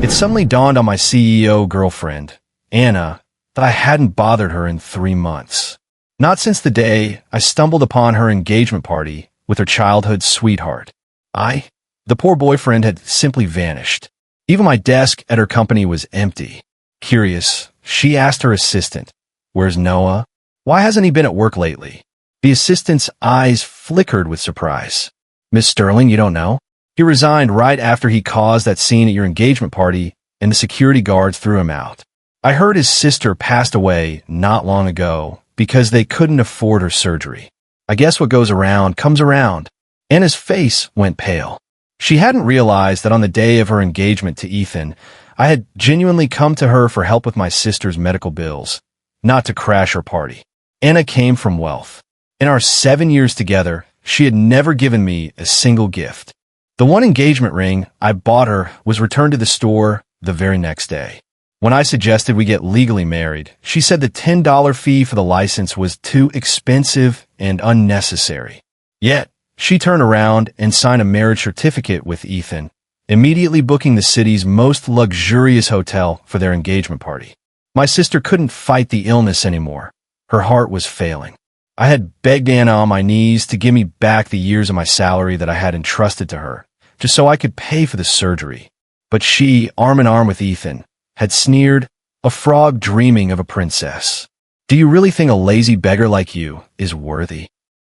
It suddenly dawned on my CEO girlfriend, Anna, that I hadn't bothered her in 3 months. Not since the day I stumbled upon her engagement party with her childhood sweetheart. The poor boyfriend, had simply vanished. Even my desk at her company was empty. Curious, she asked her assistant, "Where's Noah? Why hasn't he been at work lately?" The assistant's eyes flickered with surprise. "Miss Sterling, you don't know? He resigned right after he caused that scene at your engagement party, and the security guards threw him out. I heard his sister passed away not long ago because they couldn't afford her surgery. I guess what goes around comes around." Anna's face went pale. She hadn't realized that on the day of her engagement to Ethan, I had genuinely come to her for help with my sister's medical bills, not to crash her party. Anna came from wealth. In our 7 years together, she had never given me a single gift. The one engagement ring I bought her was returned to the store the very next day. When I suggested we get legally married, she said the $10 fee for the license was too expensive and unnecessary. Yet, she turned around and signed a marriage certificate with Ethan, immediately booking the city's most luxurious hotel for their engagement party. My sister couldn't fight the illness anymore. Her heart was failing. I had begged Anna on my knees to give me back the years of my salary that I had entrusted to her, just so I could pay for the surgery. But she, arm in arm with Ethan, had sneered, "A frog dreaming of a princess. Do you really think a lazy beggar like you is worthy?"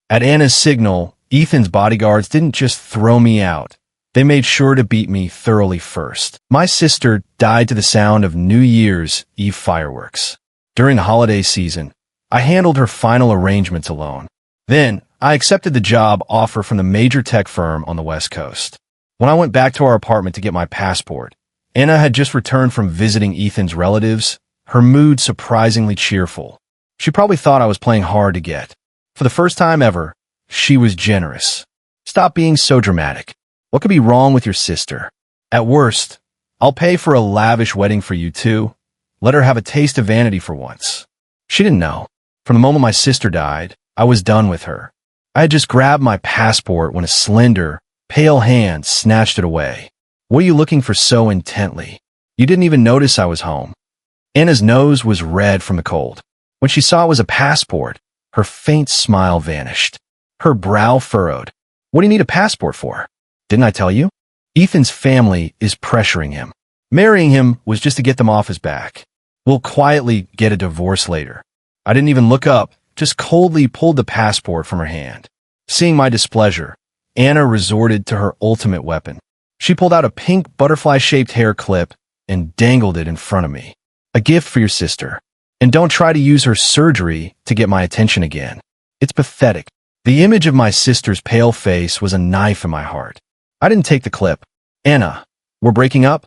At Anna's signal, Ethan's bodyguards didn't just throw me out. They made sure to beat me thoroughly first. My sister died to the sound of New Year's Eve fireworks. During the holiday season, I handled her final arrangements alone. Then, I accepted the job offer from the major tech firm on the West Coast. When I went back to our apartment to get my passport, Anna had just returned from visiting Ethan's relatives, her mood surprisingly cheerful. She probably thought I was playing hard to get. For the first time ever, she was generous. "Stop being so dramatic. What could be wrong with your sister? At worst, I'll pay for a lavish wedding for you too. Let her have a taste of vanity for once." She didn't know. From the moment my sister died, I was done with her. I had just grabbed my passport when a slender, pale hand snatched it away. "What are you looking for so intently? You didn't even notice I was home." Anna's nose was red from the cold. When she saw it was a passport, her faint smile vanished. Her brow furrowed. "What do you need a passport for? Didn't I tell you? Ethan's family is pressuring him. Marrying him was just to get them off his back. We'll quietly get a divorce later." I didn't even look up, just coldly pulled the passport from her hand. Seeing my displeasure, Anna resorted to her ultimate weapon. She pulled out a pink butterfly-shaped hair clip and dangled it in front of me. "A gift for your sister. And don't try to use her surgery to get my attention again. It's pathetic." The image of my sister's pale face was a knife in my heart. I didn't take the clip. "Anna, we're breaking up?"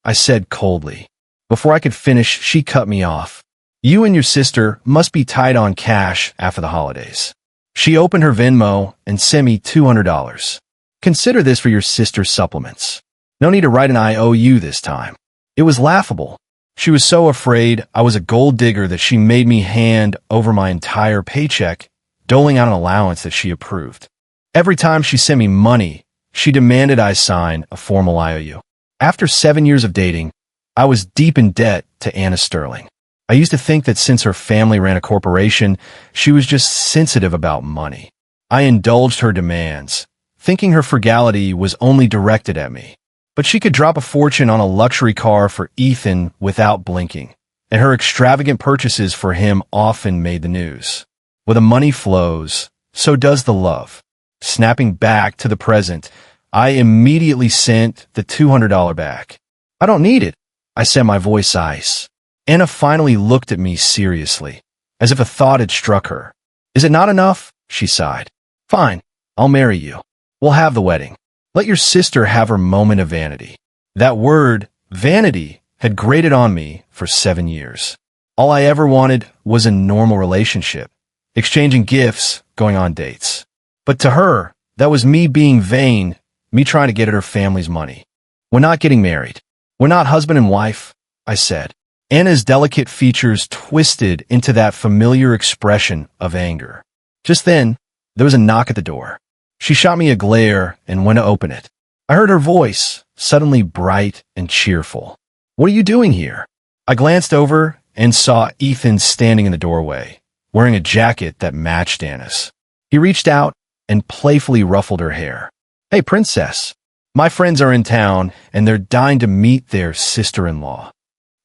I said coldly. Before I could finish, she cut me off. "You and your sister must be tight on cash after the holidays." She opened her Venmo and sent me $200. "Consider this for your sister's supplements. No need to write an IOU this time." It was laughable. She was so afraid I was a gold digger that she made me hand over my entire paycheck, doling out an allowance that she approved. Every time she sent me money, she demanded I sign a formal IOU. After 7 years of dating, I was deep in debt to Anna Sterling. I used to think that since her family ran a corporation, she was just sensitive about money. I indulged her demands, thinking her frugality was only directed at me. But she could drop a fortune on a luxury car for Ethan without blinking, and her extravagant purchases for him often made the news. Where the money flows, so does the love. Snapping back to the present, I immediately sent the $200 back. "I don't need it," I said, my voice ice. Anna finally looked at me seriously, as if a thought had struck her. "Is it not enough?" she sighed. "Fine, I'll marry you. We'll have the wedding. Let your sister have her moment of vanity." That word, vanity, had grated on me for 7 years. All I ever wanted was a normal relationship, exchanging gifts, going on dates. But to her, that was me being vain, me trying to get at her family's money. "We're not getting married. We're not husband and wife," I said. Anna's delicate features twisted into that familiar expression of anger. Just then, there was a knock at the door. She shot me a glare and went to open it. I heard her voice, suddenly bright and cheerful. What are you doing here? I glanced over and saw Ethan standing in the doorway, wearing a jacket that matched Anna's. He reached out and playfully ruffled her hair. Hey, princess. My friends are in town, and they're dying to meet their sister-in-law.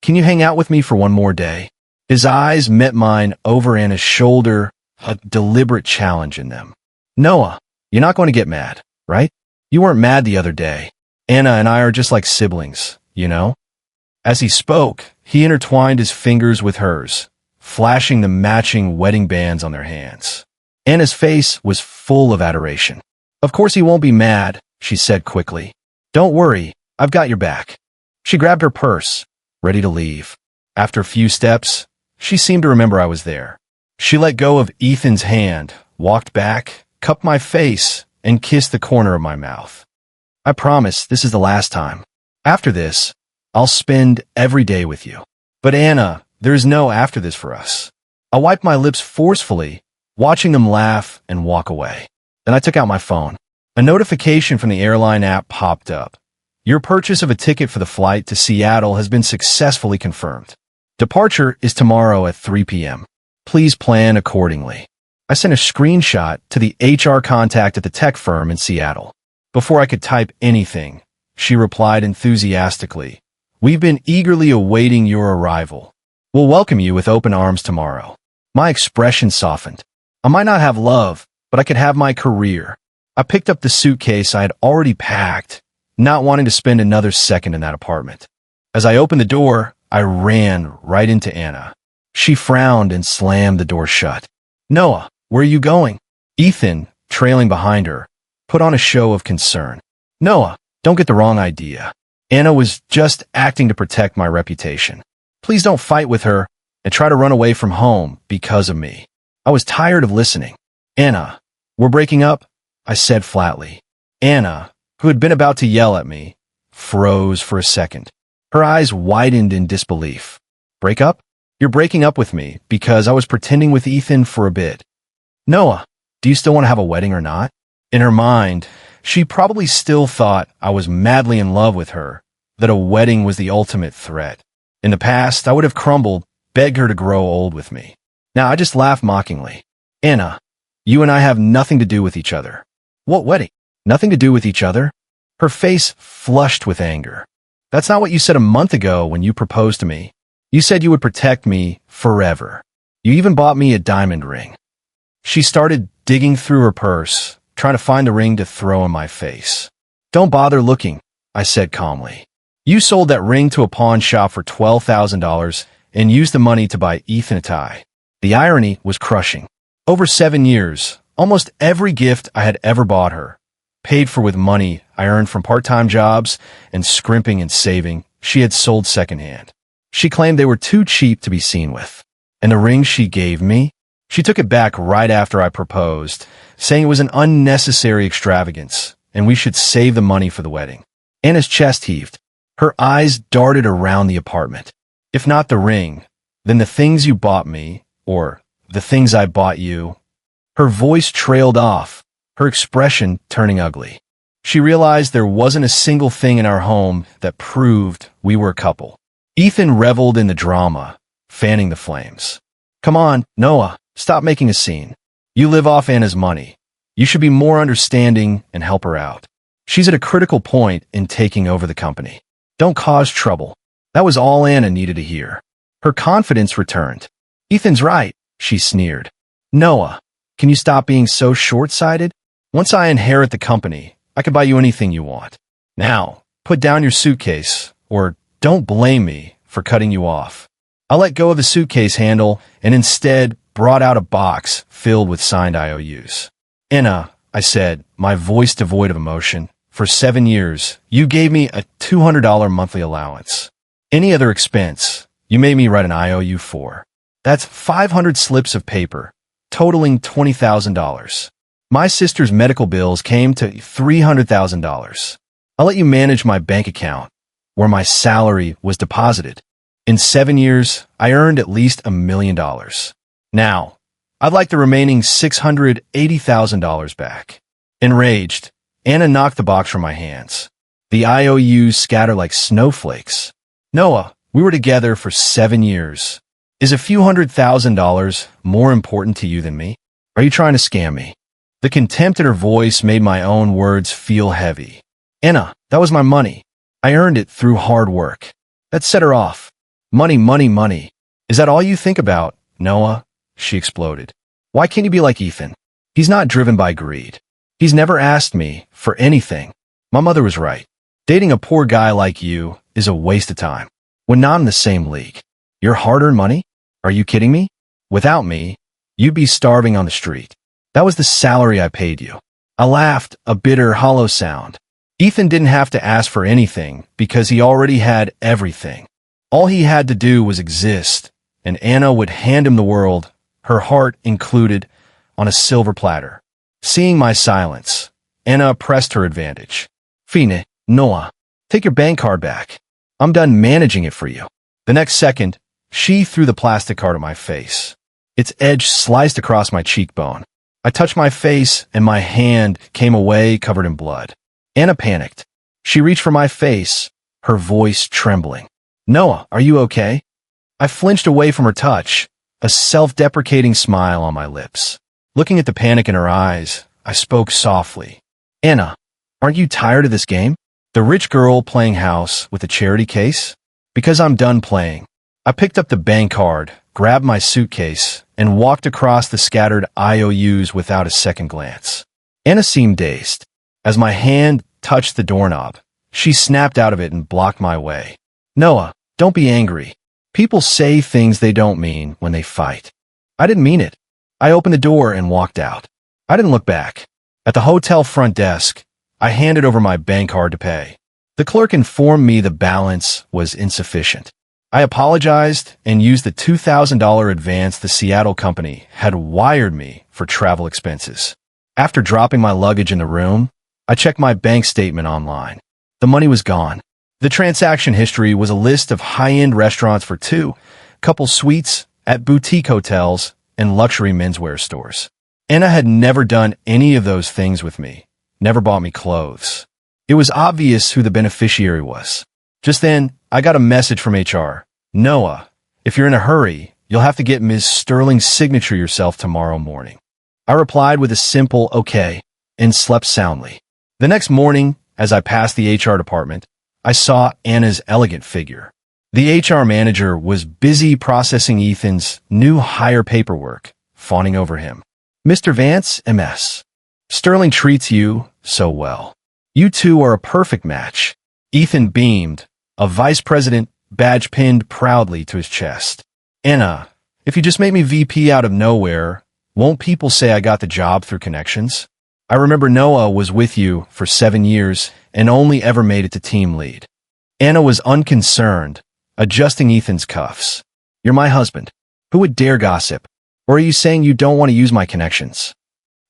Can you hang out with me for one more day? His eyes met mine over Anna's shoulder, a deliberate challenge in them. Noah, you're not going to get mad, right? You weren't mad the other day. Anna and I are just like siblings, you know? As he spoke, he intertwined his fingers with hers, flashing the matching wedding bands on their hands. Anna's face was full of adoration. Of course he won't be mad, she said quickly. Don't worry, I've got your back. She grabbed her purse, ready to leave. After a few steps, she seemed to remember I was there. She let go of Ethan's hand, walked back, cupped my face, and kissed the corner of my mouth. I promise this is the last time. After this, I'll spend every day with you. But Anna, there's no after this for us. I wiped my lips forcefully, watching them laugh and walk away. Then I took out my phone. A notification from the airline app popped up. Your purchase of a ticket for the flight to Seattle has been successfully confirmed. Departure is tomorrow at 3 p.m. Please plan accordingly. I sent a screenshot to the HR contact at the tech firm in Seattle. Before I could type anything, she replied enthusiastically, We've been eagerly awaiting your arrival. We'll welcome you with open arms tomorrow. My expression softened. I might not have love, but I could have my career. I picked up the suitcase I had already packed, not wanting to spend another second in that apartment. As I opened the door, I ran right into Anna. She frowned and slammed the door shut. Noah, where are you going? Ethan, trailing behind her, put on a show of concern. Noah, don't get the wrong idea. Anna was just acting to protect my reputation. Please don't fight with her and try to run away from home because of me. I was tired of listening. Anna, we're breaking up, I said flatly. Anna, who had been about to yell at me, froze for a second. Her eyes widened in disbelief. Break up? You're breaking up with me because I was pretending with Ethan for a bit. Noah, do you still want to have a wedding or not? In her mind, she probably still thought I was madly in love with her, that a wedding was the ultimate threat. In the past, I would have crumbled, begged her to grow old with me. Now I just laugh mockingly. Anna, you and I have nothing to do with each other. What wedding? Nothing to do with each other? Her face flushed with anger. That's not what you said a month ago when you proposed to me. You said you would protect me forever. You even bought me a diamond ring. She started digging through her purse, trying to find the ring to throw in my face. Don't bother looking, I said calmly. You sold that ring to a pawn shop for $12,000 and used the money to buy Ethan a tie. The irony was crushing. Over 7 years, almost every gift I had ever bought her, paid for with money I earned from part-time jobs and scrimping and saving, she had sold secondhand. She claimed they were too cheap to be seen with. And the ring she gave me? She took it back right after I proposed, saying it was an unnecessary extravagance, and we should save the money for the wedding. Anna's chest heaved. Her eyes darted around the apartment. If not the ring, then the things you bought me, or the things I bought you. Her voice trailed off, her expression turning ugly. She realized there wasn't a single thing in our home that proved we were a couple. Ethan reveled in the drama, fanning the flames. Come on, Noah, stop making a scene. You live off Anna's money. You should be more understanding and help her out. She's at a critical point in taking over the company. Don't cause trouble. That was all Anna needed to hear. Her confidence returned. Ethan's right, she sneered. Noah, can you stop being so short-sighted? Once I inherit the company, I can buy you anything you want. Now, put down your suitcase, or don't blame me for cutting you off. I let go of the suitcase handle and instead brought out a box filled with signed IOUs. Anna, I said, my voice devoid of emotion, for 7 years, you gave me a $200 monthly allowance. Any other expense, you made me write an IOU for. That's 500 slips of paper, totaling $20,000. My sister's medical bills came to $300,000. I'll let you manage my bank account, where my salary was deposited. In 7 years, I earned at least $1 million. Now, I'd like the remaining $680,000 back. Enraged, Anna knocked the box from my hands. The IOUs scattered like snowflakes. Noah, we were together for 7 years. Is a few $100,000 more important to you than me? Are you trying to scam me? The contempt in her voice made my own words feel heavy. Anna, that was my money. I earned it through hard work. That set her off. Money, money, money. Is that all you think about, Noah? She exploded. Why can't you be like Ethan? He's not driven by greed. He's never asked me for anything. My mother was right. Dating a poor guy like you is a waste of time. We're not in the same league. Your hard-earned money? Are you kidding me? Without me, you'd be starving on the street. That was the salary I paid you. I laughed, a bitter, hollow sound. Ethan didn't have to ask for anything because he already had everything. All he had to do was exist, and Anna would hand him the world, her heart included, on a silver platter. Seeing my silence, Anna pressed her advantage. Fine, Noah, take your bank card back. I'm done managing it for you. The next second, she threw the plastic card at my face. Its edge sliced across my cheekbone. I touched my face, and my hand came away covered in blood. Anna panicked. She reached for my face, her voice trembling. Noah, are you okay? I flinched away from her touch, a self-deprecating smile on my lips. Looking at the panic in her eyes, I spoke softly. Anna, aren't you tired of this game? The rich girl playing house with a charity case? Because I'm done playing. I picked up the bank card, grabbed my suitcase, and walked across the scattered IOUs without a second glance. Anna seemed dazed. As my hand touched the doorknob, she snapped out of it and blocked my way. Noah, don't be angry. People say things they don't mean when they fight. I didn't mean it. I opened the door and walked out. I didn't look back. At the hotel front desk, I handed over my bank card to pay. The clerk informed me the balance was insufficient. I apologized and used the $2,000 advance the Seattle company had wired me for travel expenses. After dropping my luggage in the room, I checked my bank statement online. The money was gone. The transaction history was a list of high-end restaurants for two, couple suites at boutique hotels and luxury menswear stores. Anna had never done any of those things with me, never bought me clothes. It was obvious who the beneficiary was. Just then, I got a message from HR. Noah, if you're in a hurry, you'll have to get Ms. Sterling's signature yourself tomorrow morning. I replied with a simple okay and slept soundly. The next morning, as I passed the HR department, I saw Anna's elegant figure. The HR manager was busy processing Ethan's new hire paperwork, fawning over him. Mr. Vance, MS. Sterling treats you so well. You two are a perfect match. Ethan beamed, a vice president badge pinned proudly to his chest. Anna, if you just make me VP out of nowhere, won't people say I got the job through connections? I remember Noah was with you for 7 years and only ever made it to team lead. Anna was unconcerned, adjusting Ethan's cuffs. You're my husband. Who would dare gossip? Or are you saying you don't want to use my connections?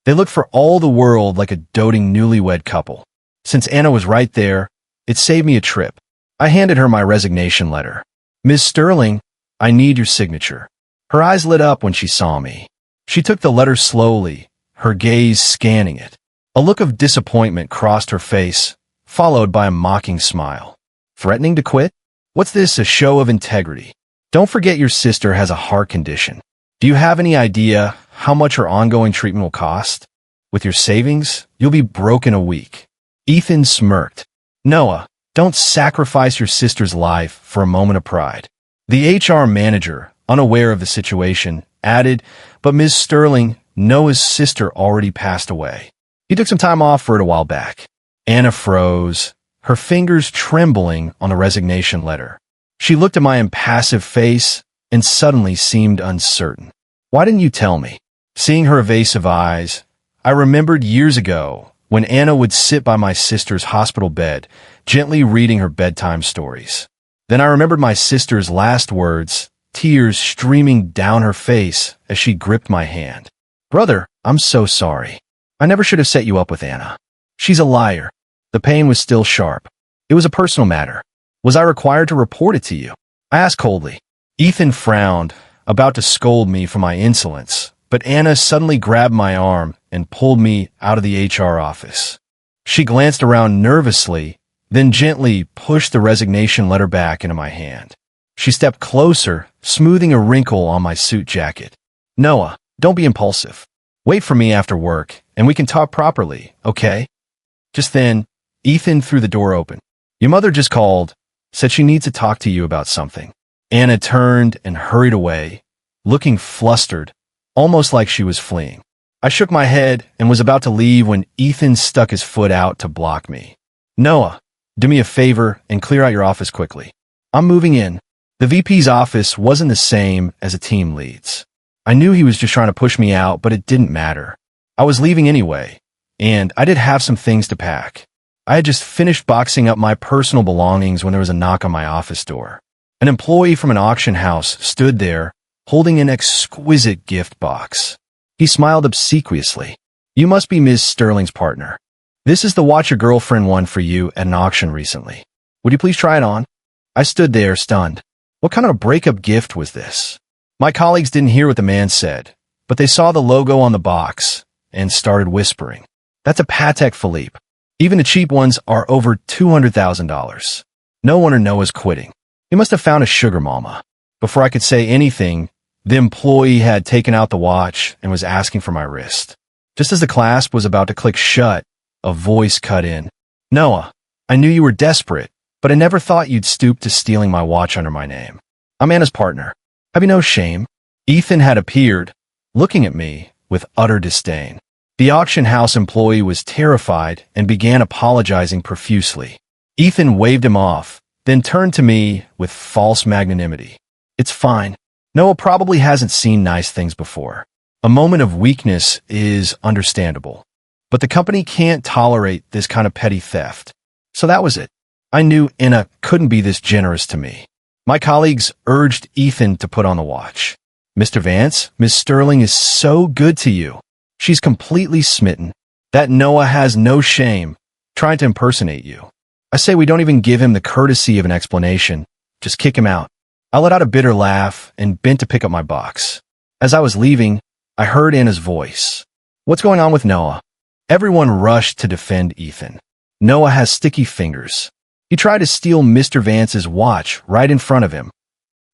They looked for all the world like a doting newlywed couple. Since Anna was right there, it saved me a trip. I handed her my resignation letter. Ms. Sterling, I need your signature. Her eyes lit up when she saw me. She took the letter slowly, her gaze scanning it. A look of disappointment crossed her face, followed by a mocking smile. Threatening to quit? What's this, a show of integrity? Don't forget your sister has a heart condition. Do you have any idea how much her ongoing treatment will cost? With your savings, you'll be broke in a week. Ethan smirked. Noah, don't sacrifice your sister's life for a moment of pride. The HR manager, unaware of the situation, added, but Ms. Sterling, Noah's sister already passed away. He took some time off for it a while back. Anna froze, her fingers trembling on the resignation letter. She looked at my impassive face and suddenly seemed uncertain. Why didn't you tell me? Seeing her evasive eyes, I remembered years ago when Anna would sit by my sister's hospital bed, gently reading her bedtime stories. Then I remembered my sister's last words, tears streaming down her face as she gripped my hand. Brother, I'm so sorry. I never should have set you up with Anna. She's a liar. The pain was still sharp. It was a personal matter. Was I required to report it to you? I asked coldly. Ethan frowned, about to scold me for my insolence, but Anna suddenly grabbed my arm and pulled me out of the HR office. She glanced around nervously, then gently pushed the resignation letter back into my hand. She stepped closer, smoothing a wrinkle on my suit jacket. Noah, don't be impulsive. Wait for me after work, and we can talk properly, okay? Just then, Ethan threw the door open. Your mother just called, said she needs to talk to you about something. Anna turned and hurried away, looking flustered, almost like she was fleeing. I shook my head and was about to leave when Ethan stuck his foot out to block me. Noah, do me a favor and clear out your office quickly. I'm moving in. The VP's office wasn't the same as a team lead's. I knew he was just trying to push me out, but it didn't matter. I was leaving anyway, and I did have some things to pack. I had just finished boxing up my personal belongings when there was a knock on my office door. An employee from an auction house stood there, holding an exquisite gift box. He smiled obsequiously. You must be Ms. Sterling's partner. This is the watch your girlfriend won for you at an auction recently. Would you please try it on? I stood there, stunned. What kind of a breakup gift was this? My colleagues didn't hear what the man said, but they saw the logo on the box and started whispering. That's a Patek Philippe. Even the cheap ones are over $200,000. No wonder Noah's quitting. He must have found a sugar mama. Before I could say anything, the employee had taken out the watch and was asking for my wrist. Just as the clasp was about to click shut, a voice cut in. Noah, I knew you were desperate, but I never thought you'd stoop to stealing my watch under my name. I'm Anna's partner. Have you no shame? Ethan had appeared, looking at me with utter disdain. The auction house employee was terrified and began apologizing profusely. Ethan waved him off, then turned to me with false magnanimity. It's fine. Noah probably hasn't seen nice things before. A moment of weakness is understandable. But the company can't tolerate this kind of petty theft. So that was it. I knew Anna couldn't be this generous to me. My colleagues urged Ethan to put on the watch. Mr. Vance, Miss Sterling is so good to you. She's completely smitten. That Noah has no shame, trying to impersonate you. I say we don't even give him the courtesy of an explanation. Just kick him out. I let out a bitter laugh and bent to pick up my box. As I was leaving, I heard Anna's voice. What's going on with Noah? Everyone rushed to defend Ethan. Noah has sticky fingers. He tried to steal Mr. Vance's watch right in front of him.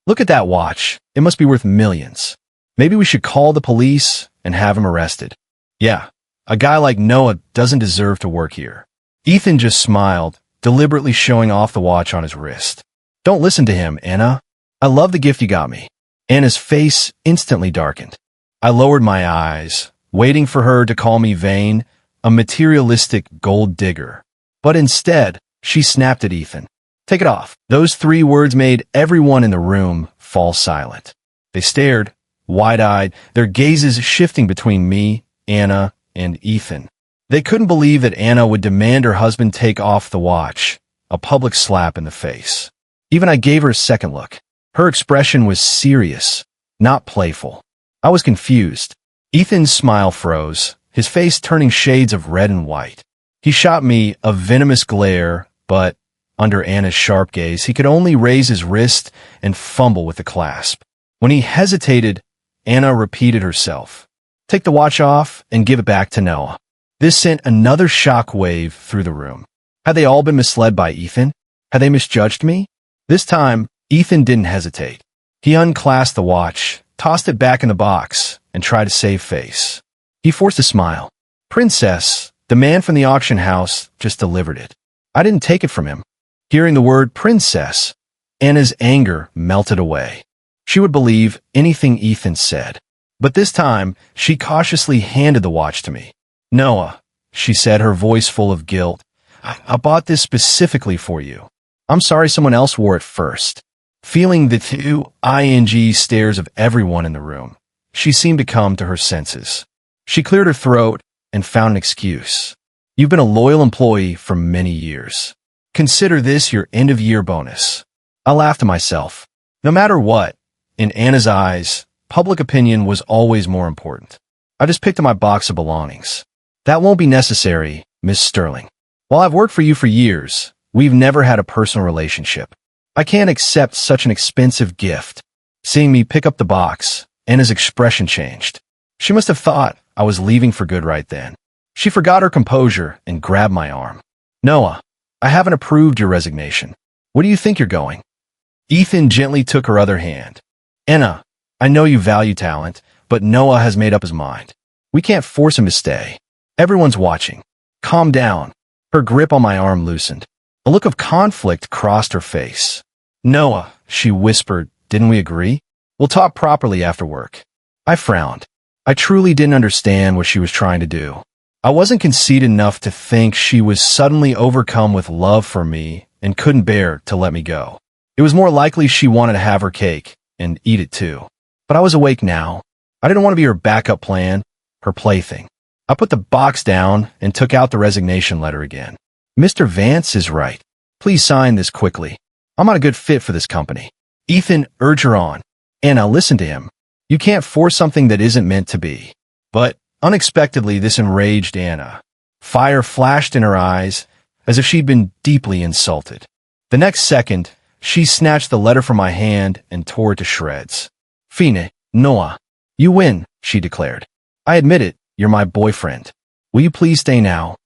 Look at that watch. It must be worth millions. Maybe we should call the police and have him arrested. Yeah, a guy like Noah doesn't deserve to work here. Ethan just smiled, deliberately showing off the watch on his wrist. Don't listen to him, Anna. I love the gift you got me. Anna's face instantly darkened. I lowered my eyes, waiting for her to call me vain, a materialistic gold digger. But instead, she snapped at Ethan. Take it off. Those 3 words made everyone in the room fall silent. They stared, wide-eyed, their gazes shifting between me, Anna, and Ethan. They couldn't believe that Anna would demand her husband take off the watch, a public slap in the face. Even I gave her a second look. Her expression was serious, not playful. I was confused. Ethan's smile froze, his face turning shades of red and white. He shot me a venomous glare, but under Anna's sharp gaze, he could only raise his wrist and fumble with the clasp. When he hesitated, Anna repeated herself. Take the watch off and give it back to Noah. This sent another shock wave through the room. Had they all been misled by Ethan? Had they misjudged me? This time, Ethan didn't hesitate. He unclasped the watch, tossed it back in the box, and tried to save face. He forced a smile. Princess, the man from the auction house, just delivered it. I didn't take it from him. Hearing the word princess, Anna's anger melted away. She would believe anything Ethan said. But this time, she cautiously handed the watch to me. Noah, she said, her voice full of guilt, I bought this specifically for you. I'm sorry someone else wore it first. Feeling the 2 ing stares of everyone in the room, she seemed to come to her senses. She cleared her throat and found an excuse. You've been a loyal employee for many years. Consider this your end-of-year bonus. I laughed to myself. No matter what, in Anna's eyes, public opinion was always more important. I just picked up my box of belongings. That won't be necessary, Miss Sterling. While I've worked for you for years, we've never had a personal relationship. I can't accept such an expensive gift. Seeing me pick up the box, Anna's expression changed. She must have thought I was leaving for good right then. She forgot her composure and grabbed my arm. Noah, I haven't approved your resignation. Where do you think you're going? Ethan gently took her other hand. Anna, I know you value talent, but Noah has made up his mind. We can't force him to stay. Everyone's watching. Calm down. Her grip on my arm loosened. A look of conflict crossed her face. Noah, she whispered, didn't we agree? We'll talk properly after work. I frowned. I truly didn't understand what she was trying to do. I wasn't conceited enough to think she was suddenly overcome with love for me and couldn't bear to let me go. It was more likely she wanted to have her cake and eat it too. But I was awake now. I didn't want to be her backup plan, her plaything. I put the box down and took out the resignation letter again. Mr. Vance is right. Please sign this quickly. I'm not a good fit for this company. Ethan, urge her on. Anna, listen to him. You can't force something that isn't meant to be. But unexpectedly, this enraged Anna. Fire flashed in her eyes, as if she'd been deeply insulted. The next second, she snatched the letter from my hand and tore it to shreds. Fine, Noah. You win, she declared. I admit it, you're my boyfriend. Will you please stay now?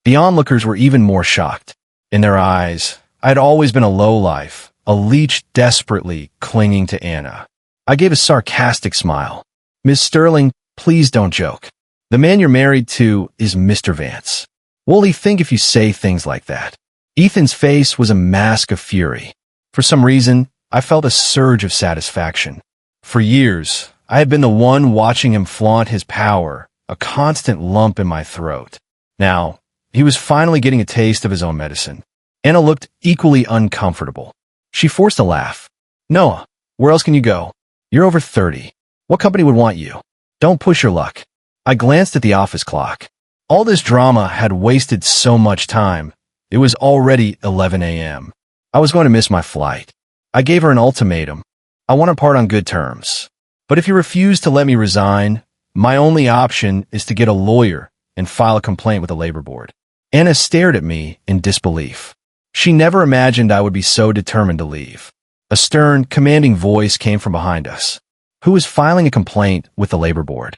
The onlookers were even more shocked. In their eyes, I had always been a lowlife, a leech desperately clinging to Anna. I gave a sarcastic smile. Miss Sterling, please don't joke. The man you're married to is Mr. Vance. What'll he think if you say things like that? Ethan's face was a mask of fury. For some reason, I felt a surge of satisfaction. For years, I had been the one watching him flaunt his power, a constant lump in my throat. Now, he was finally getting a taste of his own medicine. Anna looked equally uncomfortable. She forced a laugh. Noah, where else can you go? You're over 30. What company would want you? Don't push your luck. I glanced at the office clock. All this drama had wasted so much time. It was already 11 a.m. I was going to miss my flight. I gave her an ultimatum. I want to part on good terms. But if you refuse to let me resign, my only option is to get a lawyer and file a complaint with the labor board. Anna stared at me in disbelief. She never imagined I would be so determined to leave. A stern, commanding voice came from behind us. Who is filing a complaint with the labor board?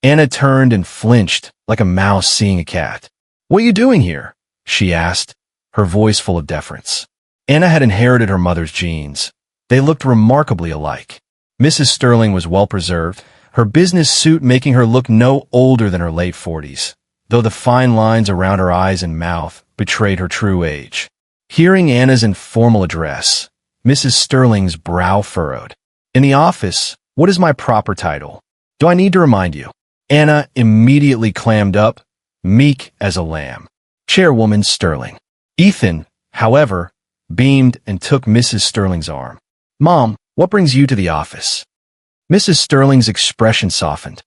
Anna turned and flinched like a mouse seeing a cat. What are you doing here? She asked, her voice full of deference. Anna had inherited her mother's genes. They looked remarkably alike. Mrs. Sterling was well preserved, her business suit making her look no older than her late 40s, though the fine lines around her eyes and mouth betrayed her true age. Hearing Anna's informal address, Mrs. Sterling's brow furrowed. In the office, what is my proper title? Do I need to remind you? Anna immediately clammed up, meek as a lamb. Chairwoman Sterling. Ethan, however, beamed and took Mrs. Sterling's arm. Mom, what brings you to the office? Mrs. Sterling's expression softened.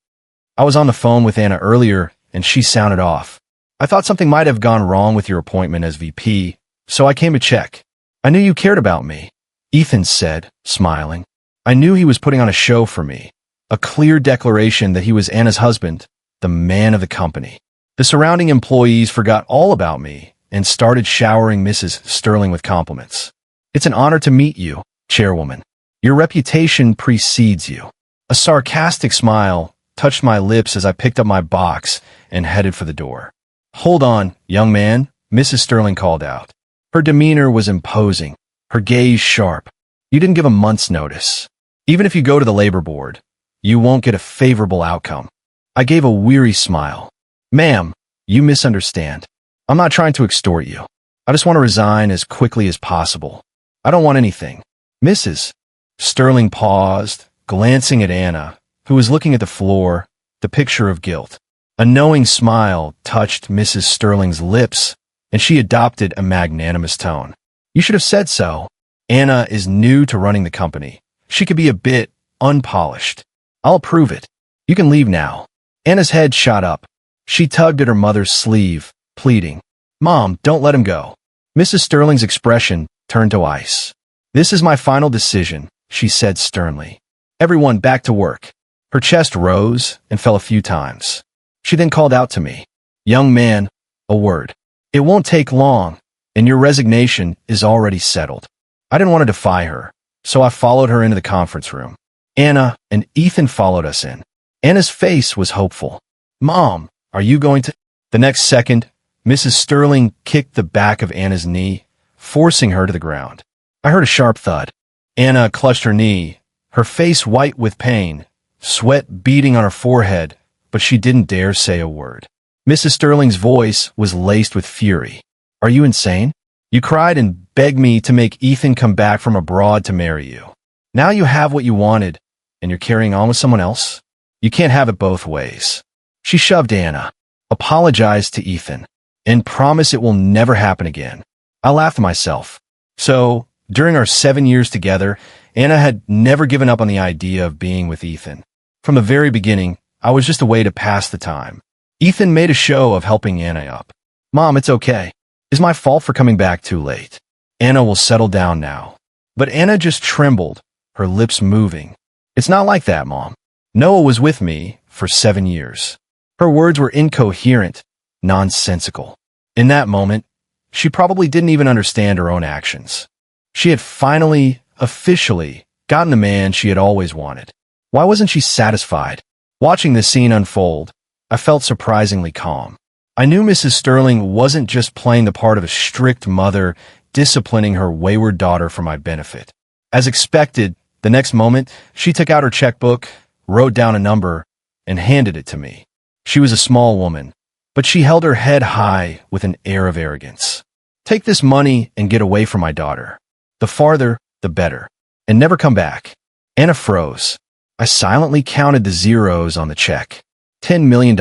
I was on the phone with Anna earlier, and she sounded off. I thought something might have gone wrong with your appointment as VP, so I came to check. I knew you cared about me, Ethan said, smiling. I knew he was putting on a show for me, a clear declaration that he was Anna's husband, the man of the company. The surrounding employees forgot all about me and started showering Mrs. Sterling with compliments. It's an honor to meet you, Chairwoman. Your reputation precedes you. A sarcastic smile touched my lips as I picked up my box and headed for the door. Hold on, young man, Mrs. Sterling called out. Her demeanor was imposing, her gaze sharp. You didn't give a month's notice. Even if you go to the labor board, you won't get a favorable outcome. I gave a weary smile. Ma'am, you misunderstand. I'm not trying to extort you. I just want to resign as quickly as possible. I don't want anything. Mrs. Sterling paused, glancing at Anna, who was looking at the floor, the picture of guilt. A knowing smile touched Mrs. Sterling's lips, and she adopted a magnanimous tone. You should have said so. Anna is new to running the company. She could be a bit unpolished. I'll approve it. You can leave now. Anna's head shot up. She tugged at her mother's sleeve, pleading. Mom, don't let him go. Mrs. Sterling's expression turned to ice. This is my final decision, she said sternly. Everyone back to work. Her chest rose and fell a few times. She then called out to me. Young man, a word. It won't take long, and your resignation is already settled. I didn't want to defy her, so I followed her into the conference room. Anna and Ethan followed us in. Anna's face was hopeful. Mom, are you going to? The next second, Mrs. Sterling kicked the back of Anna's knee, forcing her to the ground. I heard a sharp thud. Anna clutched her knee, her face white with pain, sweat beading on her forehead, but she didn't dare say a word. Mrs. Sterling's voice was laced with fury. Are you insane? You cried and begged me to make Ethan come back from abroad to marry you. Now you have what you wanted, and you're carrying on with someone else? You can't have it both ways. She shoved Anna, apologized to Ethan, and promised it will never happen again. I laughed to myself. So, during our 7 years together, Anna had never given up on the idea of being with Ethan. From the very beginning, I was just a way to pass the time. Ethan made a show of helping Anna up. Mom, it's okay. It's my fault for coming back too late. Anna will settle down now. But Anna just trembled, her lips moving. It's not like that, Mom. Noah was with me for 7 years. Her words were incoherent, nonsensical. In that moment, she probably didn't even understand her own actions. She had finally, officially, gotten the man she had always wanted. Why wasn't she satisfied? Watching this scene unfold, I felt surprisingly calm. I knew Mrs. Sterling wasn't just playing the part of a strict mother, disciplining her wayward daughter for my benefit. As expected, the next moment, she took out her checkbook, wrote down a number, and handed it to me. She was a small woman, but she held her head high with an air of arrogance. Take this money and get away from my daughter. The farther, the better. And never come back. Anna froze. I silently counted the zeros on the check. $10 million.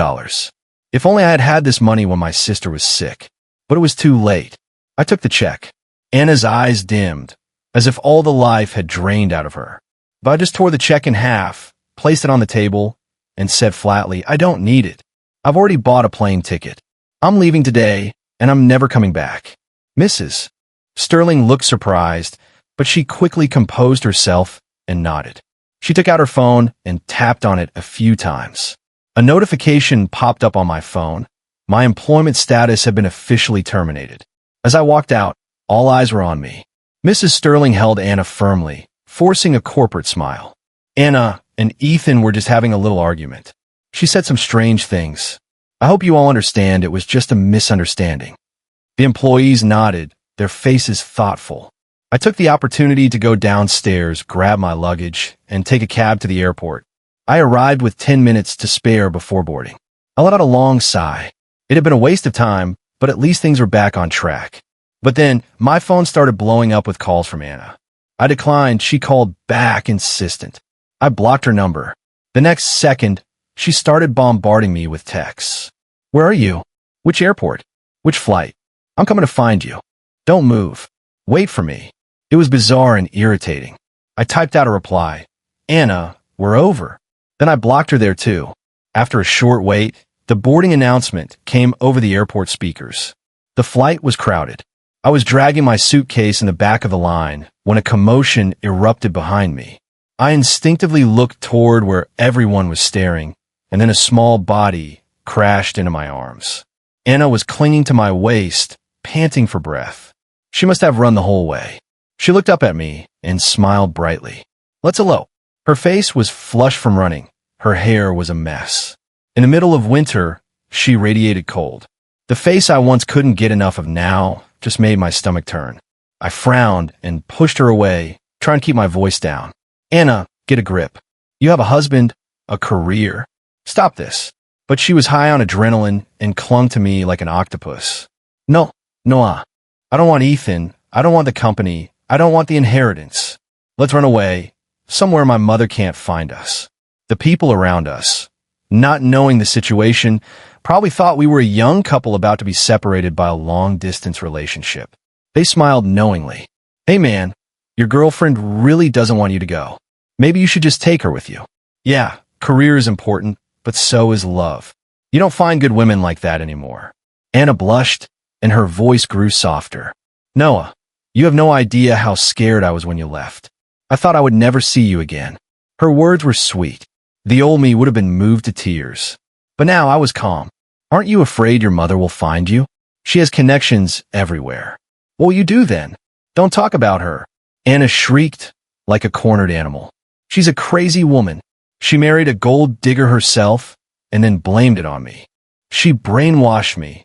If only I had had this money when my sister was sick. But it was too late. I took the check. Anna's eyes dimmed, as if all the life had drained out of her. But I just tore the check in half, placed it on the table, and said flatly, I don't need it. I've already bought a plane ticket. I'm leaving today, and I'm never coming back. Mrs. Sterling looked surprised, but she quickly composed herself and nodded. She took out her phone and tapped on it a few times. A notification popped up on my phone. My employment status had been officially terminated. As I walked out, all eyes were on me. Mrs. Sterling held Anna firmly, forcing a corporate smile. Anna and Ethan were just having a little argument. She said some strange things. I hope you all understand it was just a misunderstanding. The employees nodded, their faces thoughtful. I took the opportunity to go downstairs, grab my luggage, and take a cab to the airport. I arrived with 10 minutes to spare before boarding. I let out a long sigh. It had been a waste of time, but at least things were back on track. But then, my phone started blowing up with calls from Anna. I declined. She called back, insistent. I blocked her number. The next second, she started bombarding me with texts. Where are you? Which airport? Which flight? I'm coming to find you. Don't move. Wait for me. It was bizarre and irritating. I typed out a reply. Anna, we're over. Then I blocked her there too. After a short wait, the boarding announcement came over the airport speakers. The flight was crowded. I was dragging my suitcase in the back of the line when a commotion erupted behind me. I instinctively looked toward where everyone was staring, and then a small body crashed into my arms. Anna was clinging to my waist, panting for breath. She must have run the whole way. She looked up at me and smiled brightly. Let's elope. Her face was flushed from running. Her hair was a mess. In the middle of winter, she radiated cold. The face I once couldn't get enough of now just made my stomach turn. I frowned and pushed her away, trying to keep my voice down. Anna, get a grip. You have a husband, a career. Stop this. But she was high on adrenaline and clung to me like an octopus. No, Noah. I don't want Ethan. I don't want the company. I don't want the inheritance. Let's run away, somewhere my mother can't find us. The people around us, not knowing the situation, probably thought we were a young couple about to be separated by a long-distance relationship. They smiled knowingly. Hey man, your girlfriend really doesn't want you to go. Maybe you should just take her with you. Yeah, career is important, but so is love. You don't find good women like that anymore. Anna blushed, and her voice grew softer. Noah, you have no idea how scared I was when you left. I thought I would never see you again. Her words were sweet. The old me would have been moved to tears. But now I was calm. Aren't you afraid your mother will find you? She has connections everywhere. What will you do then? Don't talk about her. Anna shrieked like a cornered animal. She's a crazy woman. She married a gold digger herself and then blamed it on me. She brainwashed me,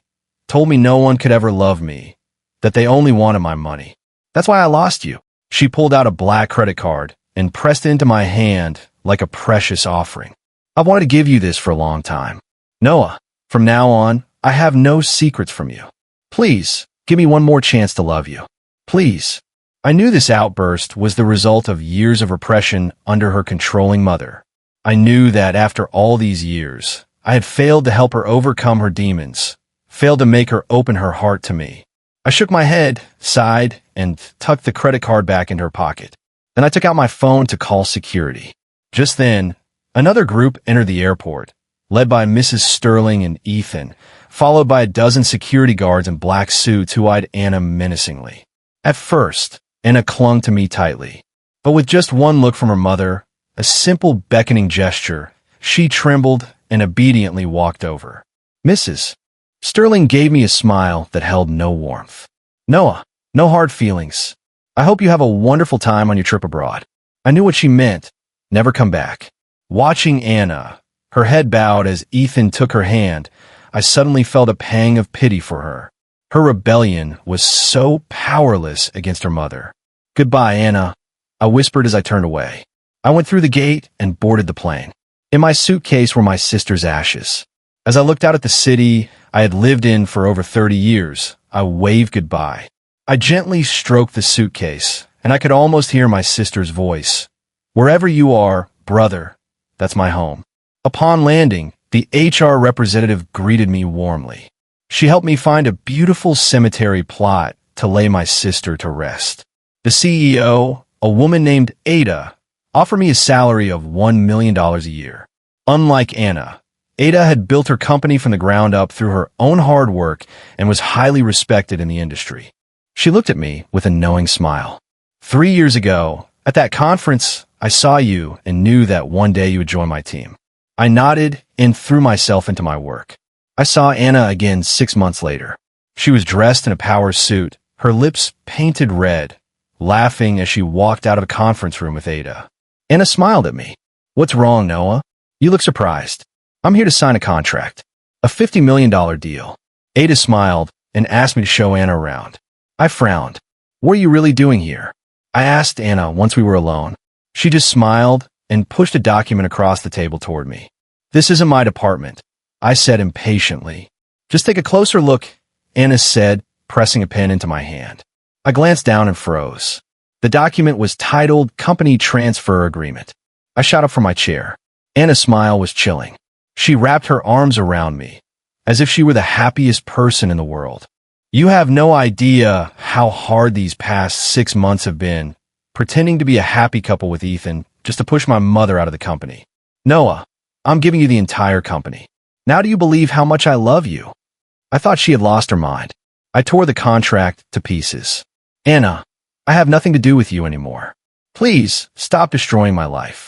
told me no one could ever love me, that they only wanted my money. That's why I lost you. She pulled out a black credit card and pressed it into my hand like a precious offering. I've wanted to give you this for a long time. Noah, from now on, I have no secrets from you. Please, give me one more chance to love you. Please. I knew this outburst was the result of years of repression under her controlling mother. I knew that after all these years, I had failed to help her overcome her demons, failed to make her open her heart to me. I shook my head, sighed, and tucked the credit card back into her pocket. Then I took out my phone to call security. Just then, another group entered the airport, led by Mrs. Sterling and Ethan, followed by a dozen security guards in black suits who eyed Anna menacingly. At first, Anna clung to me tightly, but with just one look from her mother, a simple beckoning gesture, she trembled and obediently walked over. Mrs. Sterling gave me a smile that held no warmth. Noah, no hard feelings. I hope you have a wonderful time on your trip abroad. I knew what she meant. Never come back. Watching Anna, her head bowed as Ethan took her hand, I suddenly felt a pang of pity for her. Her rebellion was so powerless against her mother. Goodbye, Anna, I whispered as I turned away. I went through the gate and boarded the plane. In my suitcase were my sister's ashes. As I looked out at the city I had lived in for over 30 years, I waved goodbye. I gently stroked the suitcase, and I could almost hear my sister's voice. Wherever you are, brother, that's my home. Upon landing, the HR representative greeted me warmly. She helped me find a beautiful cemetery plot to lay my sister to rest. The CEO, a woman named Ada, offered me a salary of $1 million a year. Unlike Anna, Ada had built her company from the ground up through her own hard work and was highly respected in the industry. She looked at me with a knowing smile. 3 years ago, at that conference, I saw you and knew that one day you would join my team. I nodded and threw myself into my work. I saw Anna again 6 months later. She was dressed in a power suit, her lips painted red, laughing as she walked out of the conference room with Ada. Anna smiled at me. What's wrong, Noah? You look surprised. I'm here to sign a contract. A $50 million deal. Ada smiled and asked me to show Anna around. I frowned. What are you really doing here? I asked Anna once we were alone. She just smiled and pushed a document across the table toward me. This isn't my department, I said impatiently. Just take a closer look, Anna said, pressing a pen into my hand. I glanced down and froze. The document was titled Company Transfer Agreement. I shot up from my chair. Anna's smile was chilling. She wrapped her arms around me, as if she were the happiest person in the world. You have no idea how hard these past 6 months have been, pretending to be a happy couple with Ethan just to push my mother out of the company. Noah, I'm giving you the entire company. Now do you believe how much I love you? I thought she had lost her mind. I tore the contract to pieces. Anna, I have nothing to do with you anymore. Please, stop destroying my life.